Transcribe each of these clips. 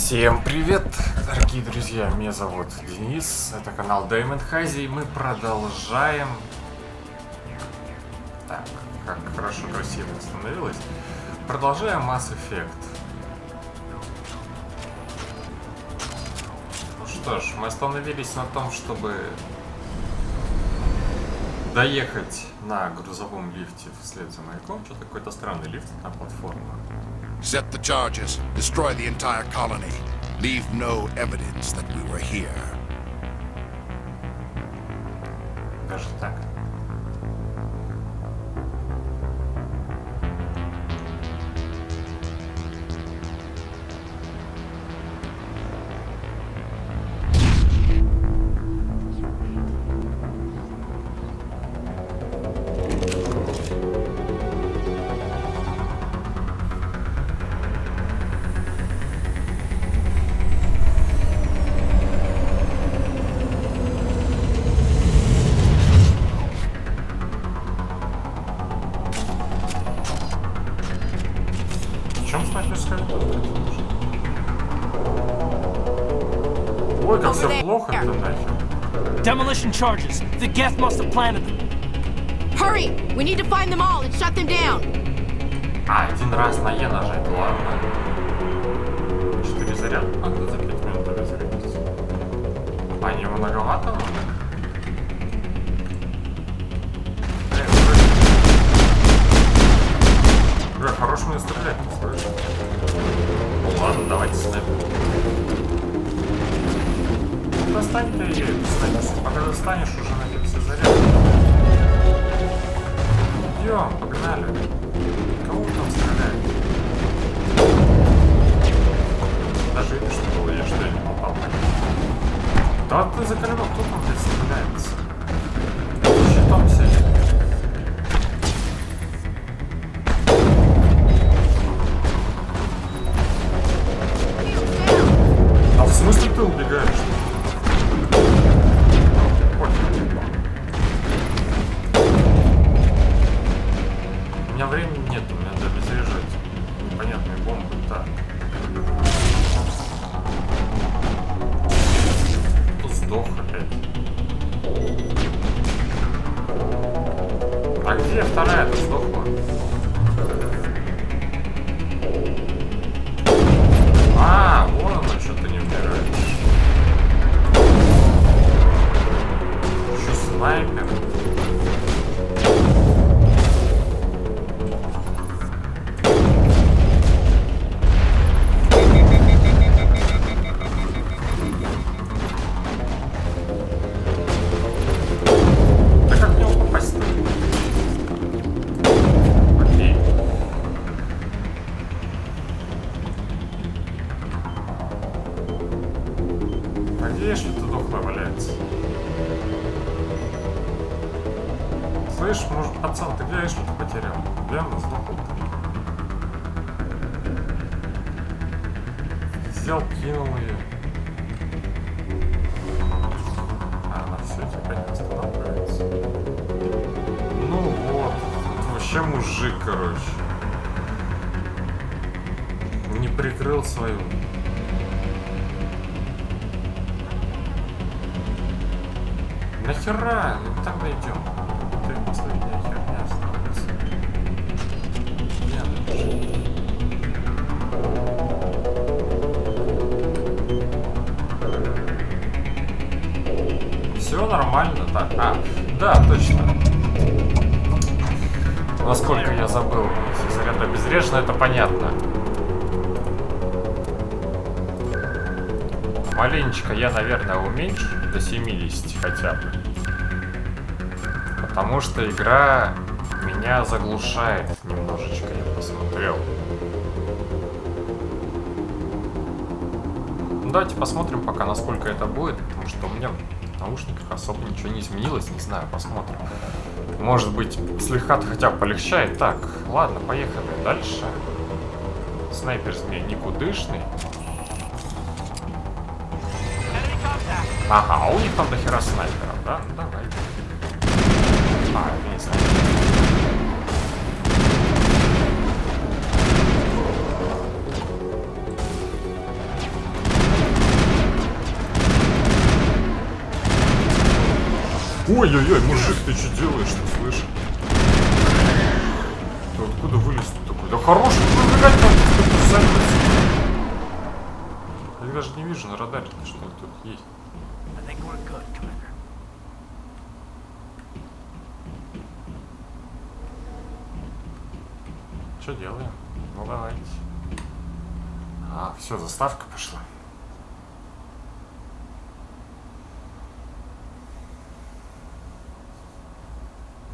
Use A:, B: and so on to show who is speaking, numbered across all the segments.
A: Всем привет, дорогие друзья, меня зовут Денис, это канал Diamond Hazy, и мы продолжаем... Так, как хорошо, красиво становилось. Продолжаем Mass Effect. Ну что ж, мы остановились на том, чтобы доехать на грузовом лифте вслед за маяком. Что-то какой-то странный лифт на платформу.
B: Set the charges, destroy the entire colony. Leave no evidence that we were here.
A: Даже так. Ой, как все плохо-то нахер.
C: Demolition charges. The Geth must have planted them.
D: Hurry! We need to find them all and shut them down.
A: Один раз на Е нажать, ладно. 4 заряда. Надо за 5 минут разрядиться. А не многовато надо? Хорош мне стрелять, не слышишь? Ну ладно, давайте снайпер. Достань ты ее, снайпер. Пока достанешь, уже нафиг все заряд. Идем, погнали. Кого вы там стреляете? Даже видишь, что было, я что я не попал. Да ты заколебал, кто там здесь стреляется? Щитом сидит. А в смысле ты убегаешь? У меня времени нет, мне надо перезаряжать непонятные бомбы. Так. Тут сдох опять. А где вторая-то сдохла? А, вон она, что ты не убираешь. Еще снайпер. Да как в него попасть-то? Окей. А где что-то дохлое валяется? Слышь, может, пацан, ты где что-то потерял? Верно, сдохнул. Взял, кинул ее. А, она все типа не останавливается. Ну вот, тут вообще мужик, короче. Не прикрыл свою. Нахера? Ну так дойдем. Ты последняя херня осталась. Все нормально, так. А, да, точно. Насколько я забыл, если заряд обезврежен, это понятно. Маленечко я, наверное, уменьшу до 70 хотя бы. Потому что игра меня заглушает немножечко, я посмотрел. Ну, давайте посмотрим пока, насколько это будет, потому что у меня в наушниках особо ничего не изменилось, не знаю, посмотрим. Может быть, слегка-то хотя бы полегчает. Так, ладно, поехали дальше. Снайпер змей никудышный. Ага, а у них там дохера снайперов, да? Ну давай. А, это не снайпер. Ой-ой-ой, мужик, ты что делаешь, ты слышишь? Ты откуда вылез такой? Да хорош, выбегать надо, ты садится. Я даже не вижу на радаре, что тут есть. Что делаем? Ну давайте. А, все, заставка пошла.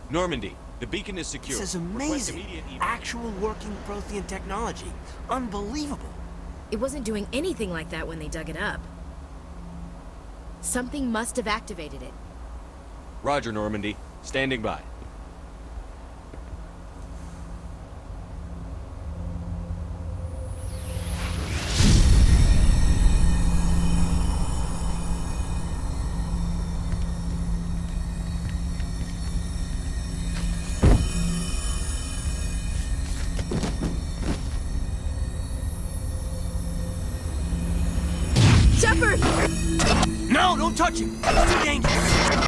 E: Normandy, the beacon is secure.
C: This is
E: Request
C: amazing.
E: immediate evac.
C: Actual working Prothean technology. Unbelievable.
D: It wasn't doing anything like that when they dug it up. Something must have activated it.
E: Roger, Normandy. Standing by.
D: Shepard!
C: No, don't touch him. It's too dangerous.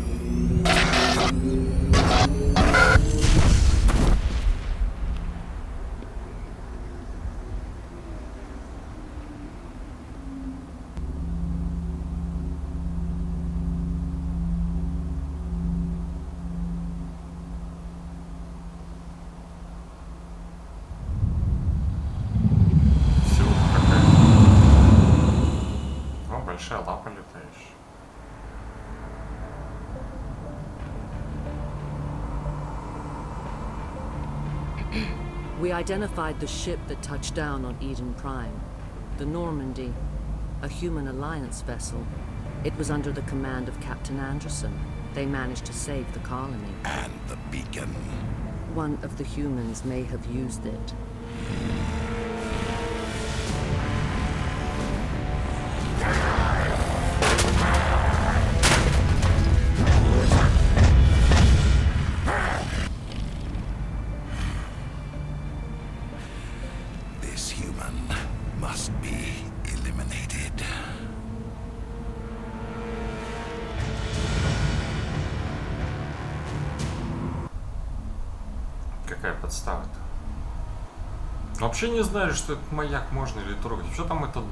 A: Большая лапа летающая.
F: We identified the ship that touched down on Eden Prime. The Normandy, a human alliance vessel. It was under the command of Captain Anderson. They managed to save the colony.
B: And the beacon.
F: One of the humans may have used it.
B: This human must be eliminated.
A: Какая подстава-то? Вообще не знали, что этот маяк можно или трогать. Что там это...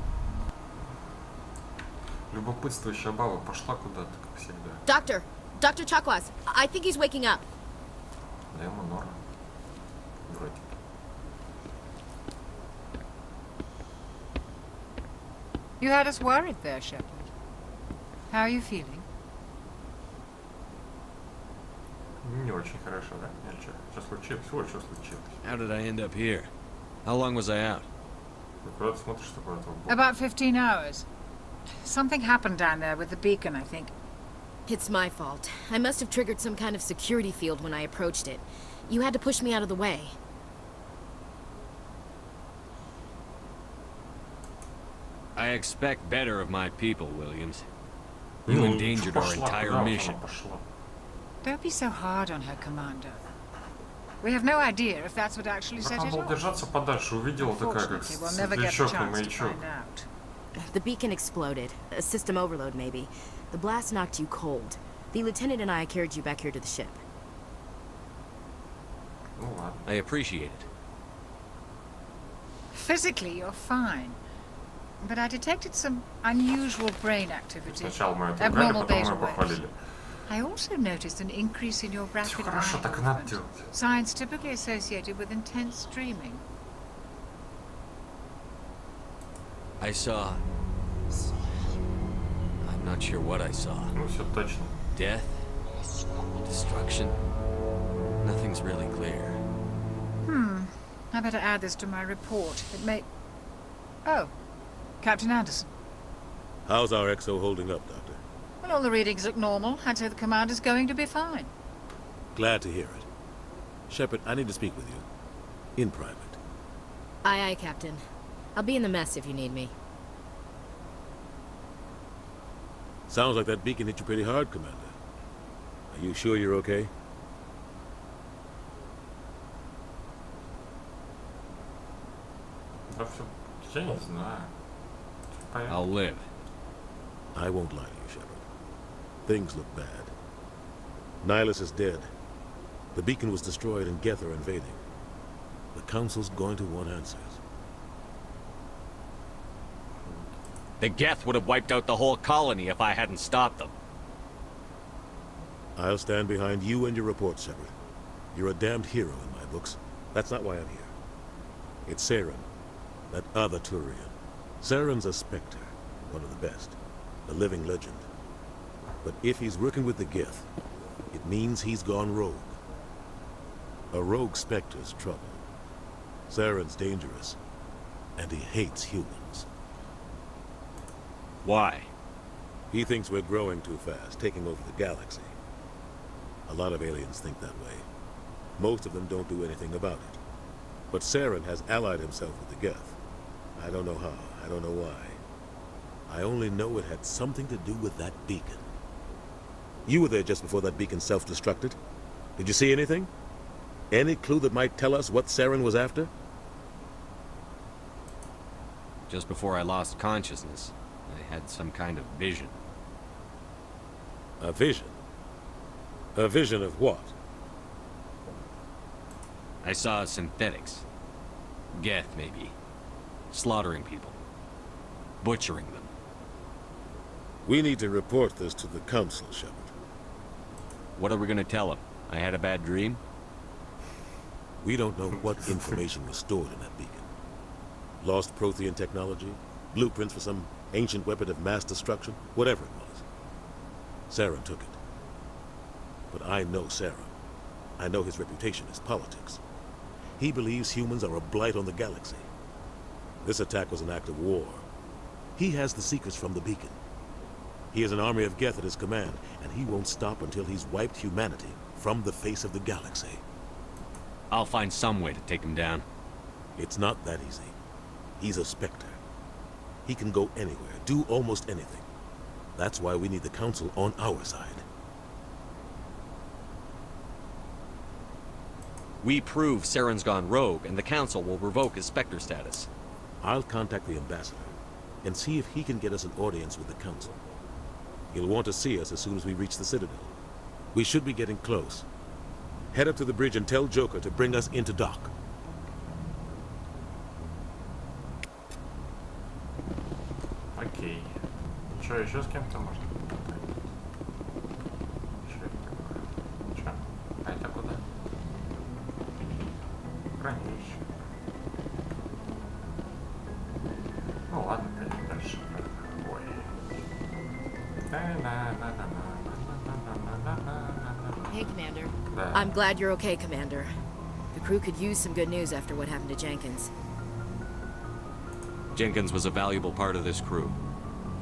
A: Любопытствующая баба пошла куда-то, как всегда.
D: Dr. Chakwas, I think he's waking up.
A: Да ему норм. Вроде.
G: You had us worried there, Shepard. How are you feeling?
A: Не очень хорошо, да? Или что? Что случилось? Вот что случилось.
E: How did I end up here? How long was I out?
A: Ты куда ты смотришь такое?
G: About 15 hours. Something happened down there with the beacon, I think.
D: It's my fault. I must have triggered some kind of security field when I approached it. You had to push me out of the way.
E: I expect better of my people, Williams. You endangered our entire mission.
G: Don't be so hard on her, Commander. We have no idea if that's what actually set
A: Как
G: it
A: надо
G: off.
A: держаться подальше, увидела такая, как
G: Unfortunately, we'll never get the
A: светлячок на
G: chance to
A: маячок.
G: find out.
D: The beacon exploded. A system overload, maybe. The blast knocked you cold. The lieutenant and I carried you back here to the ship.
A: Ну ладно.
E: I appreciate it.
G: Physically, you're fine. But I detected some unusual brain activity.
A: Сначала мы это ругали,
G: Abnormal
A: потом
G: beta
A: мы похвалили.
G: waves. I also noticed an increase in your rapid
A: хорошо,
G: eye
A: так и надо
G: movement.
A: делать.
G: Signs typically associated with intense dreaming.
E: I saw... I'm not sure what I saw.
A: Ну все точно.
E: Death? Destruction? Nothing's really clear.
G: I better add this to my report. It may... Oh, Captain Anderson.
H: How's our XO holding up, Doctor?
G: Well, all the readings look normal. I'd say the commander's going to be fine.
H: Glad to hear it. Shepard, I need to speak with you. In private.
D: Aye, aye, Captain. I'll be in the mess if you need me.
H: Sounds like that beacon hit you pretty hard, Commander. Are you sure you're okay?
A: Да все, я не знаю. Понятно.
E: I'll live.
H: I won't lie to you, Shepard. Things look bad. Nihilus is dead. The beacon was destroyed and Geth are invading. The Council's going to want answers.
E: The Geth would have wiped out the whole colony if I hadn't stopped them.
H: I'll stand behind you and your report, Shepard. You're a damned hero in my books. That's not why I'm here. It's Saren, that other Turian. Saren's a Spectre, one of the best, a living legend. But if he's working with the Geth, it means he's gone rogue. A rogue Spectre's trouble. Saren's dangerous, and he hates humans.
E: Why?
H: He thinks we're growing too fast, taking over the galaxy. A lot of aliens think that way. Most of them don't do anything about it. But Saren has allied himself with the Geth. I don't know how, I don't know why. I only know it had something to do with that beacon. You were there just before that beacon self-destructed. Did you see anything? Any clue that might tell us what Saren was after?
E: Just before I lost consciousness, I had some kind of vision.
H: A vision? A vision of what?
E: I saw synthetics. Geth, maybe. Slaughtering people. Butchering them.
H: We need to report this to the Council, Shepard.
E: What are we gonna tell them? I had a bad dream?
H: We don't know what information was stored in that beacon. Lost Prothean technology? Blueprints for some ancient weapon of mass destruction? Whatever it was. Saren took it. But I know Saren. I know his reputation is politics. He believes humans are a blight on the galaxy. This attack was an act of war. He has the secrets from the beacon. He has an army of Geth at his command, and he won't stop until he's wiped humanity from the face of the galaxy.
E: I'll find some way to take him down.
H: It's not that easy. He's a Spectre. He can go anywhere, do almost anything. That's why we need the Council on our side.
E: We prove Saren's gone rogue, and the Council will revoke his Spectre status.
H: I'll contact the Ambassador and see if he can get us an audience with the Council. He'll want to see us as soon as we reach the Citadel. We should be getting close. Head up to the bridge and tell Joker to bring us into dock.
A: Окей. Что, еще с кем-то можно? Что это такое? Что? А это куда? Хранилище. Ну ладно, пойдем дальше. Ой.
D: Hey, Commander.
A: Да.
D: I'm glad you're okay, Commander. The crew could use some good news after what happened to Jenkins.
E: Jenkins was a valuable part of this crew.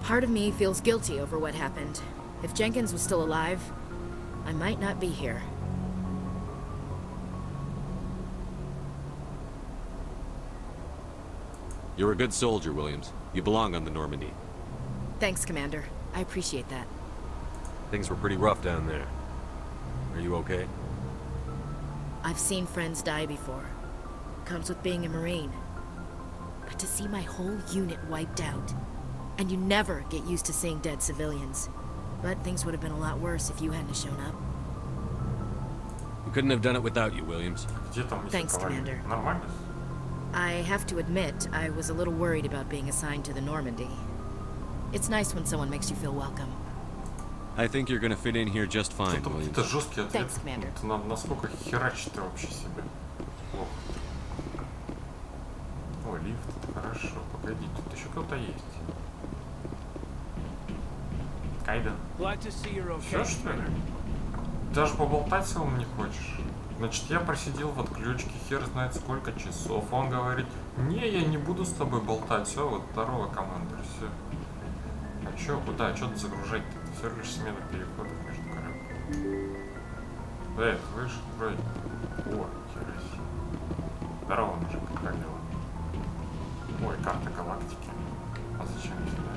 D: Part of me feels guilty over what happened. If Jenkins was still alive, I might not be here.
E: You're a good soldier, Williams. You belong on the Normandy.
D: Thanks, Commander. I appreciate that.
E: Things were pretty rough down there. Are you okay?
D: I've seen friends die before. Comes with being a Marine. But to see my whole unit wiped out, and you never get used to seeing dead civilians. But things would have been a lot worse if you hadn't shown up.
E: We couldn't have done it without you, Williams.
A: Где там миссия
D: Thanks,
A: Коваль?
D: Commander.
A: Нормально?
D: I have to admit, I was a little worried about being assigned to the Normandy. It's nice when someone makes you feel welcome.
E: I think you're gonna fit in here just fine,
A: Тут
E: Williams.
A: какие-то жесткие ответы.
D: Thanks, Commander.
A: Тут насколько херачит ты вообще себе? Плохо. Ой, лифт, хорошо. Погоди, тут еще кто-то есть. Кайден.
C: Glad to see you're
A: Все,
C: okay.
A: что ли? Даже поболтать с ним не хочешь? Значит, я просидел в отключке хер знает сколько часов. Он говорит, не, я не буду с тобой болтать. Все, вот второго командира, все. А чё, куда? Чё ты загружать-то? Это всего лишь смена переходов между кораблями. Да, слышь, вроде. О, хера себе. Здорово, мужик, как дела? Ой, карта галактики. А зачем сюда?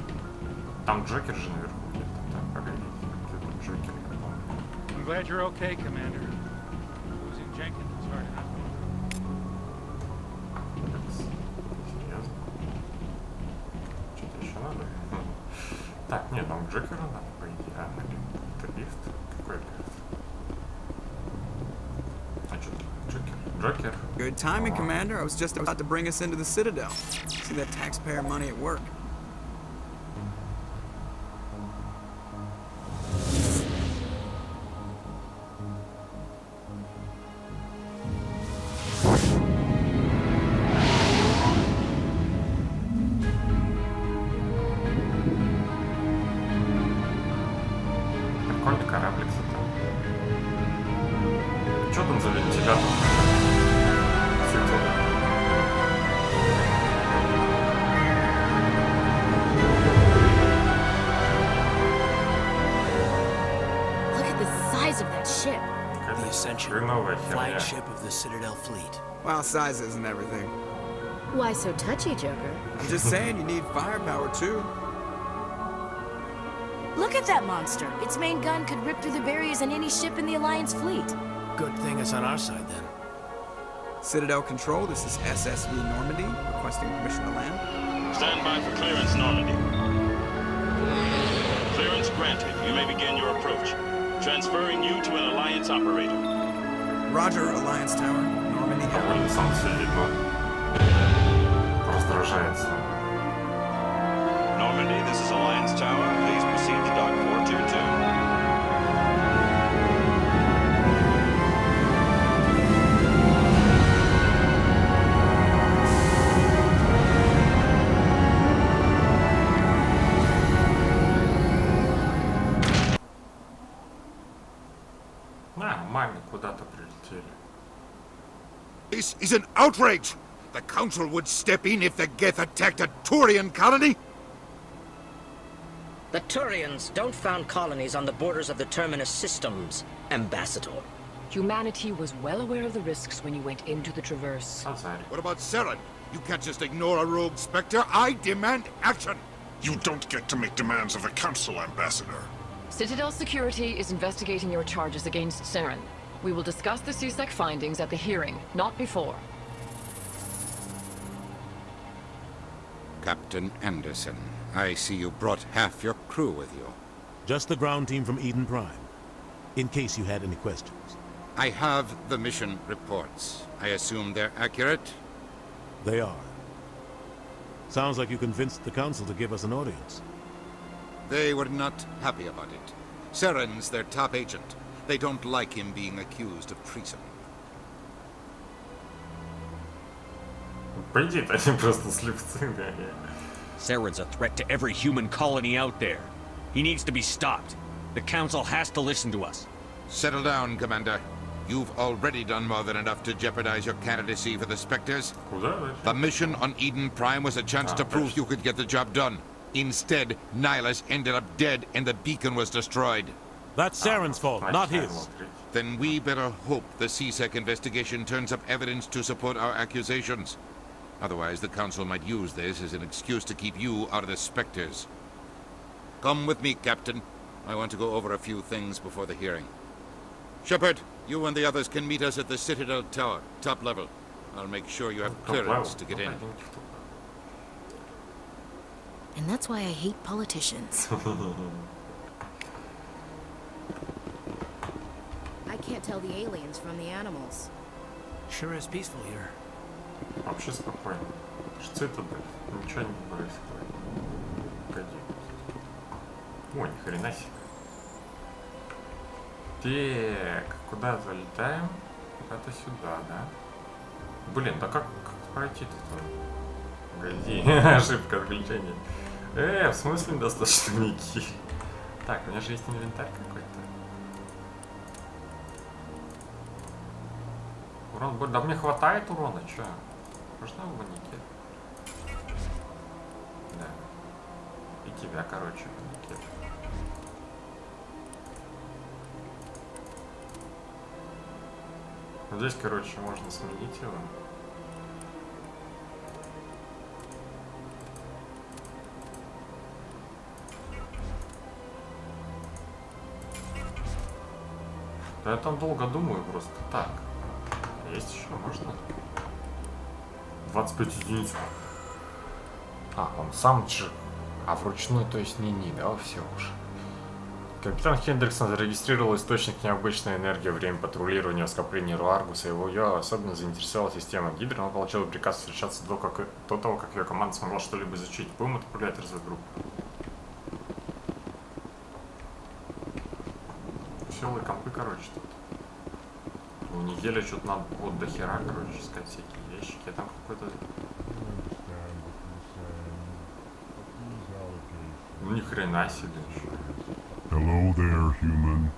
A: Там Джокер же наверху где-то. Так, погодите, где там Джокер? Я помню.
C: I'm glad you're okay, Commander. Losing Jenkins is hard enough.
A: Серьезно? Что-то еще надо? Так, нет, нам к Джокеру надо, по идее. А, это лифт? Какой лифт? Джокер.
I: Good timing, Commander. I was just about to bring us into the Citadel. See that taxpayer money at work.
A: Прикольный кораблик зато. Что там за вентилятор? Цитадель.
D: Look at the size of that ship.
C: The Ascension,
A: Хреновая херня.
C: flagship of the Citadel fleet.
I: Well, size isn't everything.
D: Why so touchy, Joker?
I: I'm just saying you need firepower, too.
D: Look at that monster. Its main gun could rip through the barriers in any ship in the Alliance fleet.
C: Good thing it's on our side then.
I: Citadel Control, this is SSV Normandy, requesting permission to land.
J: Stand by for clearance, Normandy. Clearance granted. You may begin your approach. Transferring you to an Alliance operator.
I: Roger, Alliance Tower, Normandy.
A: Довольно сам все видно. Раздражается.
J: Normandy, this is Alliance Tower. Please proceed to dock 422.
A: Маме куда-то прилетели.
B: This is an outrage! The Council would step in if the Geth attacked a Turian colony?
K: The Turians don't found colonies on the borders of the Terminus systems, Ambassador.
L: Humanity was well aware of the risks when you went into the Traverse.
B: What about Seren? You can't just ignore a rogue Spectre. I demand action!
M: You don't get to make demands of the Council, Ambassador.
L: Citadel Security is investigating your charges against Seren. We will discuss the CSEC findings at the hearing, not before.
N: Captain Anderson, I see you brought half your crew with you.
H: Just the ground team from Eden Prime, in case you had any questions.
N: I have the mission reports. I assume they're accurate?
H: They are. Sounds like you convinced the Council to give us an audience.
N: They were not happy about it. Seren's their top agent. They don't like him being accused of treason.
A: По идее, они просто слепцы, да.
E: Seren's a threat to every human colony out there. He needs to be stopped. The Council has to listen to us.
N: Settle down, Commander. You've already done more than enough to jeopardize your candidacy for the Spectres. The mission on Eden Prime was a chance to prove you could get the job done. Instead, Nihilus ended up dead and the beacon was destroyed.
H: That's Seren's fault, not his.
N: Then we better hope the CSEC investigation turns up evidence to support our accusations. Otherwise, the Council might use this as an excuse to keep you out of the Spectres. Come with me, Captain. I want to go over a few things before the hearing. Shepard, you and the others can meet us at the Citadel Tower, top level. I'll make sure you have clearance to get in.
D: And that's why I hate politicians. I can't tell the aliens from the animals.
C: Sure is peaceful here.
A: Вообще спокойно. Цитадель. Ничего не происходит. Погоди. О, ни хрена себе. Так, куда залетаем? Куда-то сюда, да? Блин, да как пройти-то? Погоди, ошибка отключения. В смысле недостаточно ники? Так, у меня же есть инвентарь какой-то. Урон будет. Да мне хватает урона, чё? Можно его ники? Да. И тебя, короче, ники. Здесь, короче, можно сменить его. Да я там долго думаю просто. Так. Есть еще, можно? 25 единиц. А, он сам же. А вручную, то есть не, да, все уже. Капитан Хендриксон зарегистрировал источник необычной энергии во время патрулирования в скоплении Руаргуса. Ее особенно заинтересовала система Гидра. Он получил приказ встречаться до того, как ее команда смогла что-либо изучить. Будем отправлять разведгруппу. Веселые компы, короче, тут. В неделю что-то надо вот до хера, короче, искать всякие ящики. А там какой-то... Ну ни хрена себе.
O: Hello there, human.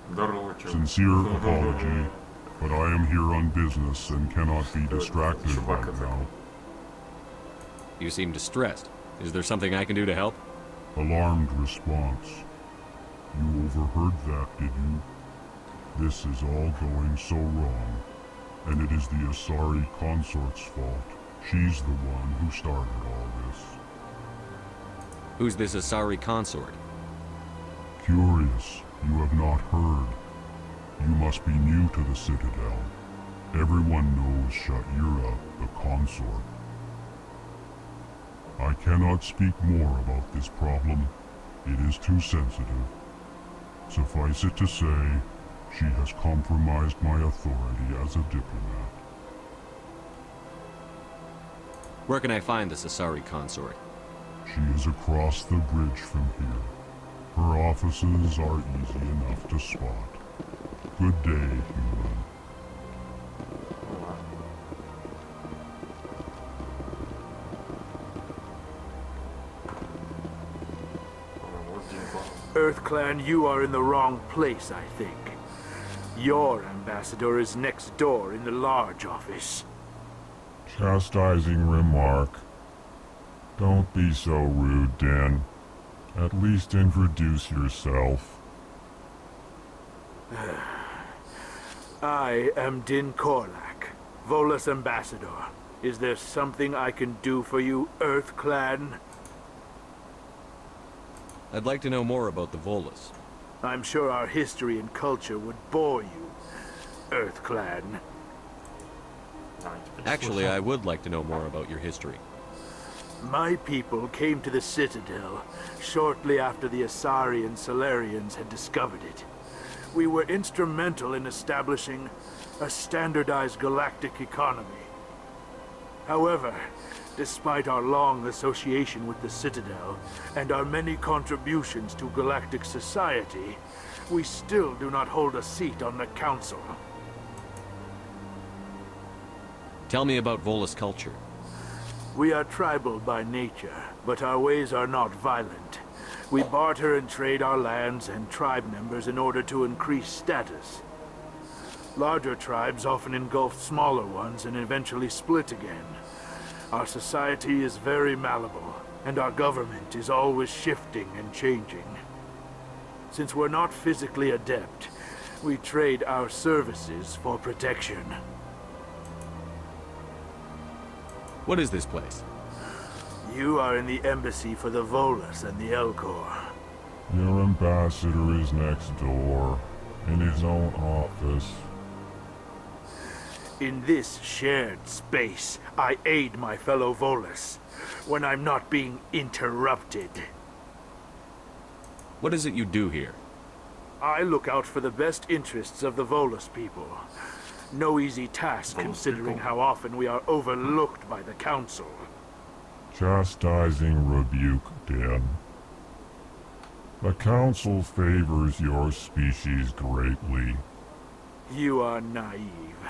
O: Sincere apology, but I am here on business and cannot be distracted right now.
E: You seem distressed. Is there something I can do to help?
O: Alarmed response. You overheard that, did you? This is all going so wrong, and it is the Asari consort's fault. She's the one who started all this.
E: Who's this Asari consort?
O: Curious, you have not heard. You must be new to the Citadel. Everyone knows Sha'ira, the consort. I cannot speak more about this problem. It is too sensitive. Suffice it to say, she has compromised my authority as a diplomat.
E: Where can I find this Asari consort?
O: She is across the bridge from here. Her offices are easy enough to spot. Good day, human.
P: EarthClan, you are in the wrong place, I think. Your ambassador is next door in the large office.
O: Chastising remark. Don't be so rude, Dan. At least introduce yourself.
P: I am Din Korlak, Volus ambassador. Is there something I can do for you, EarthClan?
E: I'd like to know more about the Volus.
P: I'm sure our history and culture would bore you, EarthClan.
E: Actually, I would like to know more about your history.
P: My people came to the Citadel shortly after the Asari and Solarians had discovered it. We were instrumental in establishing a standardized galactic economy. However, despite our long association with the Citadel and our many contributions to galactic society, we still do not hold a seat on the Council.
E: Tell me about Volus culture.
P: We are tribal by nature, but our ways are not violent. We barter and trade our lands and tribe members in order to increase status. Larger tribes often engulf smaller ones and eventually split again. Our society is very malleable, and our government is always shifting and changing. Since we're not physically adept, we trade our services for protection.
E: What is this place?
P: You are in the embassy for the Volus and the Elcor.
O: Your ambassador is next door, in his own office.
P: In this shared space, I aid my fellow Volus when I'm not being interrupted.
E: What is it you do here?
P: I look out for the best interests of the Volus people. No easy task considering how often we are overlooked by the Council.
O: Chastising rebuke, Dan. The Council favors your species greatly.
P: You are naive.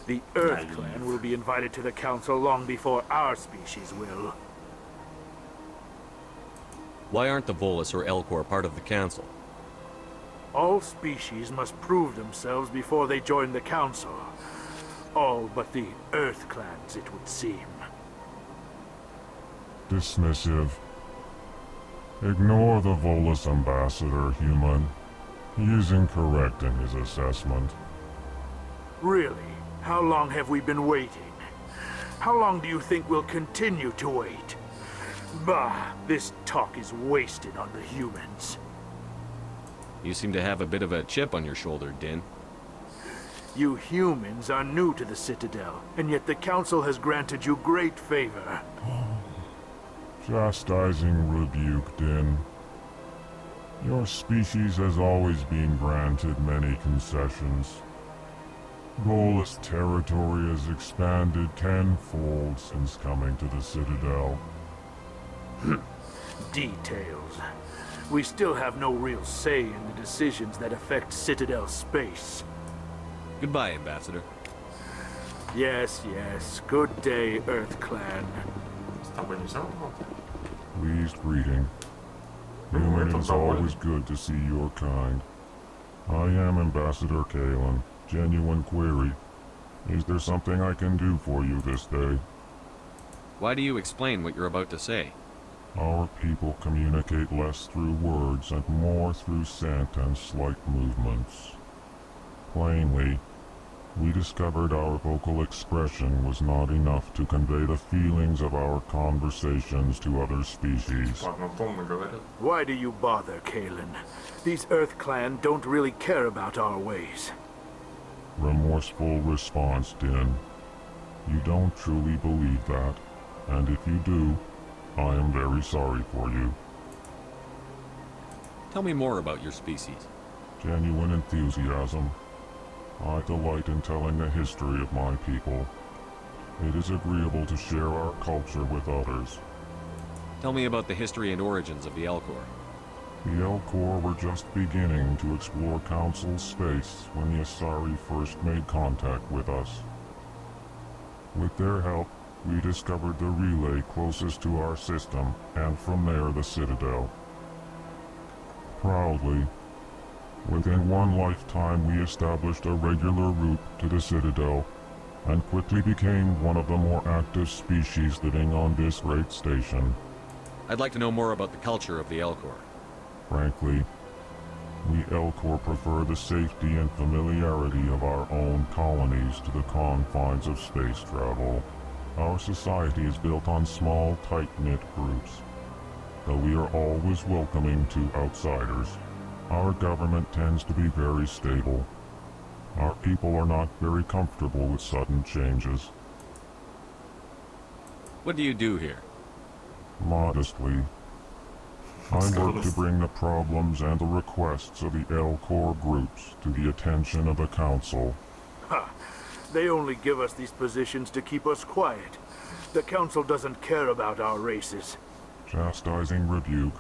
P: The EarthClan will be invited to the Council long before our species will.
E: Why aren't the Volus or Elcor part of the Council?
P: All species must prove themselves before they join the Council. All but the EarthClans, it would seem.
O: Dismissive. Ignore the Volus ambassador, human. He is incorrect in his assessment.
P: Really? How long have we been waiting? How long do you think we'll continue to wait? Bah, this talk is wasted on the humans.
E: You seem to have a bit of a chip on your shoulder, Din.
P: You humans are new to the Citadel, and yet the Council has granted you great favor.
O: Chastising rebuke, Din. Your species has always been granted many concessions. Goalless territory has expanded tenfold since coming to the Citadel.
P: Details. We still have no real say in the decisions that affect Citadel space.
E: Goodbye, Ambassador.
P: Yes, yes. Good day, Earth Clan.
O: Pleased greeting. Human, it is always good to see your kind. I am Ambassador Kalen. Genuine query. Is there something I can do for you this day?
E: Why do you explain what you're about to say?
O: Our people communicate less through words and more through scent and slight movements. Plainly, we discovered our vocal expression was not enough to convey the feelings of our conversations to other species.
P: Why do you bother, Kalen? These Earth Clan don't really care about our ways.
O: Remorseful response, Din. You don't truly believe that, and if you do, I am very sorry for you.
E: Tell me more about your species.
O: Genuine enthusiasm. I delight in telling the history of my people. It is agreeable to share our culture with others.
E: Tell me about the history and origins of the Elcor.
O: The Elcor were just beginning to explore Council space when the Asari first made contact with us. With their help, we discovered the relay closest to our system, and from there the Citadel. Proudly, within one lifetime we established a regular route to the Citadel, and quickly became one of the more active species living on this great station.
E: I'd like to know more about the culture of the Elcor.
O: Frankly, we Elcor prefer the safety and familiarity of our own colonies to the confines of space travel. Our society is built on small, tight-knit groups. Though we are always welcoming to outsiders, our government tends to be very stable. Our people are not very comfortable with sudden changes.
E: What do you do here?
O: Modestly, I work to bring the problems and the requests of the Elcor groups to the attention of the Council.
P: Ha! They only give us these positions to keep us quiet. The Council doesn't care about our races.
O: Chastising rebuke.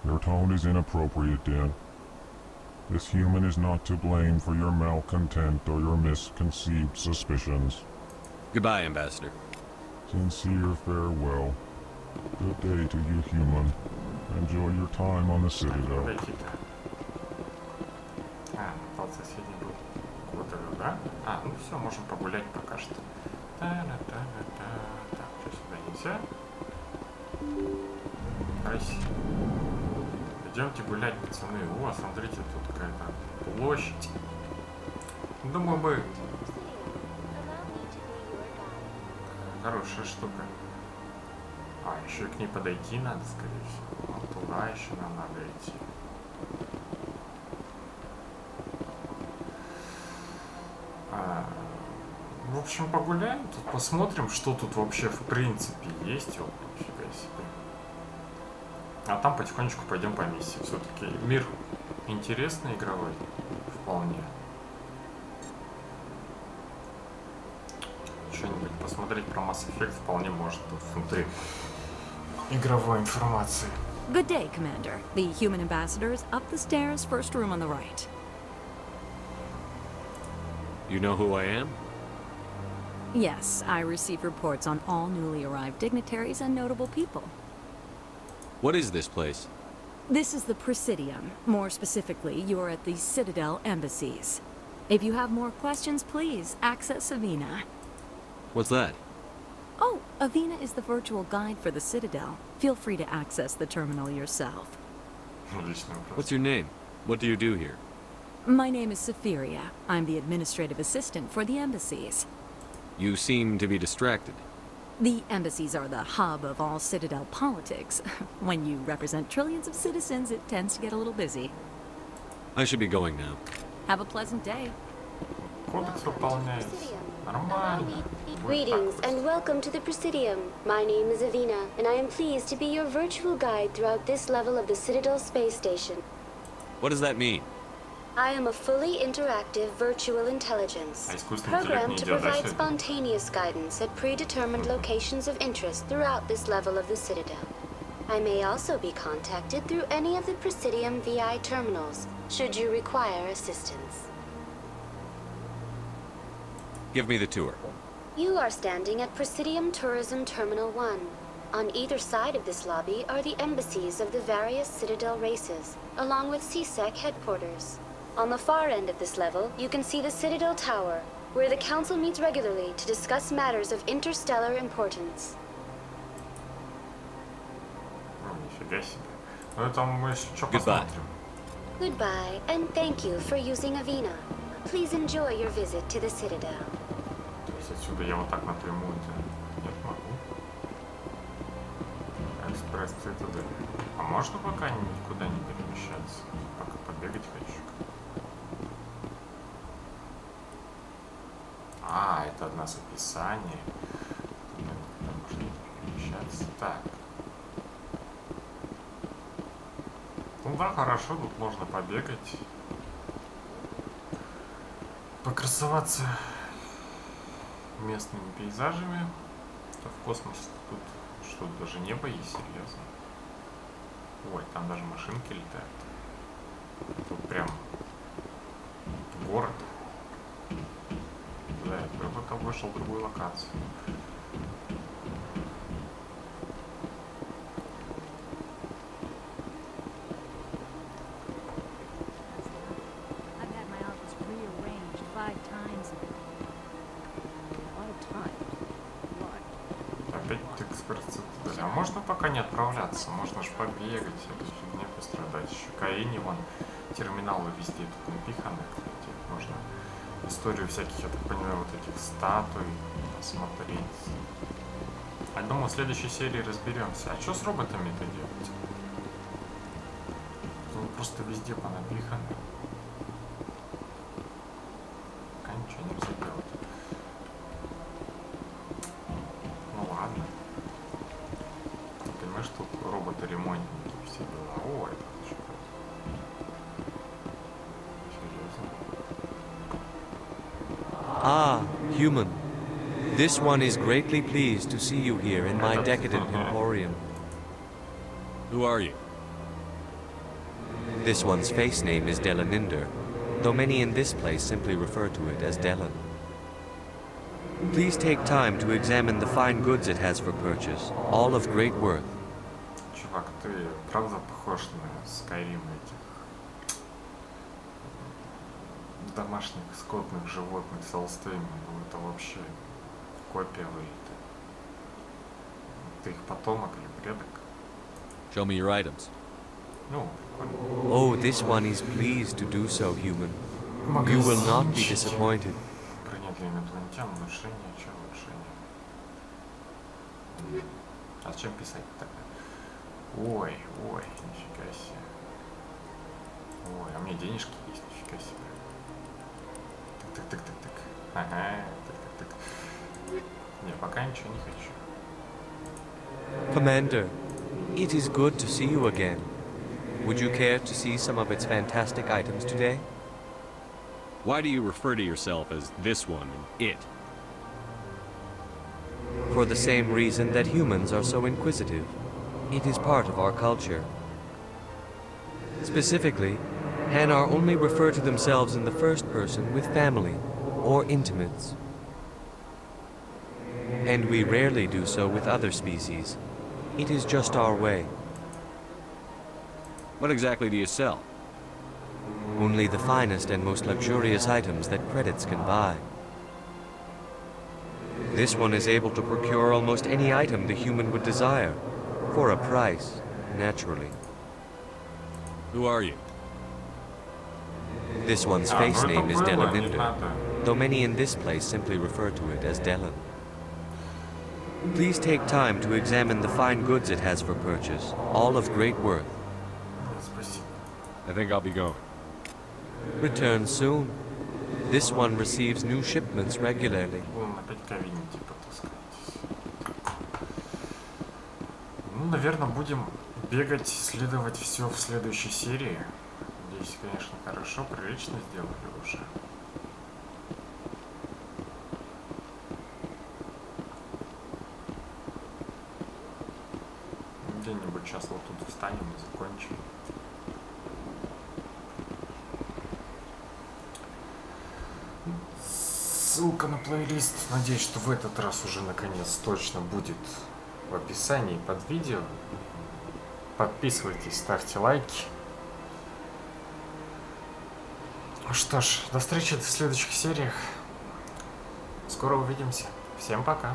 O: Your tone is inappropriate, Din. This human is not to blame for your malcontent or your misconceived suspicions.
E: Goodbye, Ambassador.
O: Sincere farewell. Good day to you, human. Enjoy your time on the Citadel.
A: Тот соседний был. Куда-то, да? Ну все, можем погулять пока что. Так, что сюда нельзя? Красиво. Идемте гулять, пацаны. О, смотрите, тут какая-то площадь. Думаю, мы... Хорошая штука. Еще и к ней подойти надо, скорее всего. Вот туда еще нам надо идти. В общем, погуляем, тут посмотрим, что тут вообще в принципе есть. Вот, нифига себе. А там потихонечку пойдем по миссии. Все-таки мир интересный, игровой. Вполне. Что-нибудь посмотреть про Mass Effect вполне может тут внутри игровой информации.
Q: Good day, Commander. The human ambassador is up the stairs, first room on the right.
E: You know who I am?
Q: Yes, I receive reports on all newly arrived dignitaries and notable people.
E: What is this place?
Q: This is the Presidium. More specifically, you're at the Citadel embassies. If you have more questions, please access Avina.
E: What's that?
Q: Oh, Avina is the virtual guide for the Citadel. Feel free to access the terminal yourself.
E: What's your name? What do you do here?
Q: My name is Safiria. I'm the administrative assistant for the embassies.
E: You seem to be distracted.
Q: The embassies are the hub of all Citadel politics. When you represent trillions of citizens, it tends to get a little busy.
E: I should be going now.
Q: Have a pleasant day.
A: Кодекс выполняется. Нормально.
R: Greetings and welcome to the Presidium. My name is Avina, and I am pleased to be your virtual guide throughout this level of the Citadel space station.
E: What does that mean?
R: I am a fully interactive virtual intelligence, programmed to provide spontaneous guidance at predetermined locations of interest throughout this level of the Citadel. I may also be contacted through any of the Presidium VI terminals, should you require assistance.
E: Give me the tour.
R: You are standing at Presidium Tourism Terminal 1. On either side of this lobby are the embassies of the various Citadel races, along with CSEC headquarters. On the far end of this level, you can see the Citadel Tower, where the Council meets regularly to discuss matters of interstellar importance.
A: Нифига себе. Ну это мы еще что посмотрим.
R: Goodbye, and thank you for using Avina. Please enjoy your visit to the Citadel.
A: То есть отсюда я вот так напрямую-то нет могу. Экспресс Цитадель. А можно пока никуда не перемещаться? Пока побегать хочу. А, это одна с описанием. Куда можно перемещаться? Так. Ну да, хорошо, тут можно побегать. Покрасоваться местными пейзажами. В космосе тут что, даже небо есть, серьезно. Ой, там даже машинки летают. Тут прям город. Да, я только вышел в другую локацию. Опять экспресс Цитадель. А можно пока не отправляться? Можно ж побегать, всякой фигне пострадать. Еще Каини, вон, терминалы везде тут напиханы, кстати. Можно историю всяких, я так понимаю, вот этих статуй посмотреть. Я думаю, в следующей серии разберемся. А что с роботами-то делать? Ну, просто везде понапиханы. Пока ничего нельзя делать. Ну ладно. Ты понимаешь, тут роботы-ремонтники все дела. О, это очень круто. Серьезно.
S: Ah, human. This one is greatly pleased to see you here in my decadent emporium.
E: Who are you?
S: This one's face name is Delaninder, though many in this place simply refer to it as Delan. Please take time to examine the fine goods it has for purchase, all of great worth.
A: Чувак, ты правда похож на Скайрим этих домашних скотных животных с Алстейми? Ну это вообще копия выйдет. Ты их потомок или предок?
E: Show me your items.
A: Ну, прикольно.
S: Oh, this one is pleased to do so, human. You will not be disappointed.
A: Принять для инопланетян улучшение, что улучшение? А зачем писать тогда? Ой, ой, нифига себе. Ой, а у меня денежки есть, нифига себе. Тык-тык-тык-тык-тык. Ага, тык-тык-тык. Не, пока ничего не хочу.
S: Commander, it is good to see you again. Would you care to see some of its fantastic items today?
E: Why do you refer to yourself as this one and it?
S: For the same reason that humans are so inquisitive. It is part of our culture. Specifically, Hanar only refer to themselves in the first person with family or intimates. And we rarely do so with other species. It is just our way.
E: What exactly do you sell?
S: Only the finest and most luxurious items that credits can buy. This one is able to procure almost any item the human would desire, for a price, naturally.
E: Who are you?
S: This one's face name is Delaninder, though many in this place simply refer to it as Delan. Please take time to examine the fine goods it has for purchase, all of great worth.
E: I think I'll be going.
S: Return soon. This one receives new shipments regularly.
A: Будем опять ковинить, типа, так сказать. Ну, наверное, будем бегать, исследовать все в следующей серии. Здесь, конечно, хорошо, прилично сделали уже. Где-нибудь сейчас вот тут встанем и закончим. Ссылка на плейлист, надеюсь, что в этот раз уже наконец точно будет в описании под видео. Подписывайтесь, ставьте лайки. Что ж, до встречи в следующих сериях. Скоро увидимся. Всем пока.